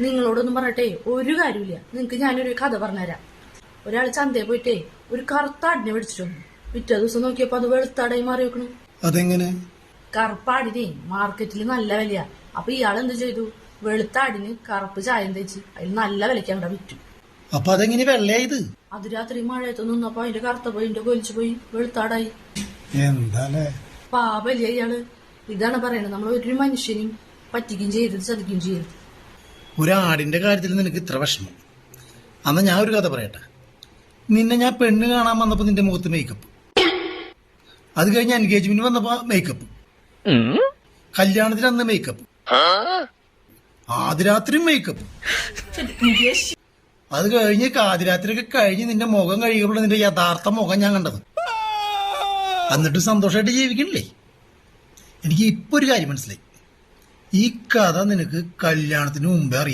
നിങ്ങളോടൊന്നും പറയട്ടെ ഒരു കാര്യമില്ല. നിങ്ങക്ക് ഞാനൊരു കഥ പറഞ്ഞുതരാം. ഒരാൾ ചന്തയിൽ പോയിട്ടേ ഒരു കറുത്ത ആടിനെ മേടിച്ചിട്ട് വന്നു. പിറ്റേ ദിവസം നോക്കിയപ്പോ അത് വെളുത്താടായി മാറി വെക്കണു. അതെങ്ങനെ? കറുപ്പാടിനെ മാർക്കറ്റിൽ നല്ല വിലയാ. അപ്പൊ ഇയാൾ എന്ത് ചെയ്തു? വെളുത്താടിന് കറുപ്പ് ചായം തേച്ച് അതിൽ നല്ല വിലയ്ക്ക് അവിടെ വിറ്റു. അപ്പൊ അതെങ്ങനെ വെള്ളയായത്? അത് രാത്രി മഴയത്ത് നിന്നപ്പോ അതിന്റെ കറുത്ത പോയി കൊലിച്ചു പോയി വെളുത്താടായി. എന്താലേ പാപല്ലേ ഇയാള്. ഇതാണ് പറയണത്, നമ്മൾ ഒരു മനുഷ്യനും പറ്റിക്കുകയും ചെയ്യരുത്, ചതിക്കുകയും ചെയ്യരുത്. ഒരാടിന്റെ കാര്യത്തിൽ നിനക്ക് ഇത്ര വിഷമം. അന്ന് ഞാൻ ഒരു കഥ പറയട്ടെ. നിന്നെ ഞാൻ പെണ്ണ് കാണാൻ വന്നപ്പോ നിന്റെ മുഖത്ത് മേക്കപ്പ്, അത് കഴിഞ്ഞ് എൻഗേജ്മെന്റ് വന്നപ്പോ മേക്കപ്പ്, കല്യാണത്തിന് അന്ന് മേക്കപ്പ്, ആദ്യരാത്രി മേക്കപ്പ്, അത് കഴിഞ്ഞ് ആദ്യരാത്രിയൊക്കെ കഴിഞ്ഞ് നിന്റെ മുഖം കഴിയുമ്പോൾ നിന്റെ യഥാർത്ഥ മുഖം ഞാൻ കണ്ടത്. എന്നിട്ട് സന്തോഷമായിട്ട് ജീവിക്കണില്ലേ? എനിക്ക് ഇപ്പൊ ഒരു കാര്യം മനസ്സിലായി. ഈ കഥ നിനക്ക് കല്യാണത്തിന് മുമ്പേ അറിയാം.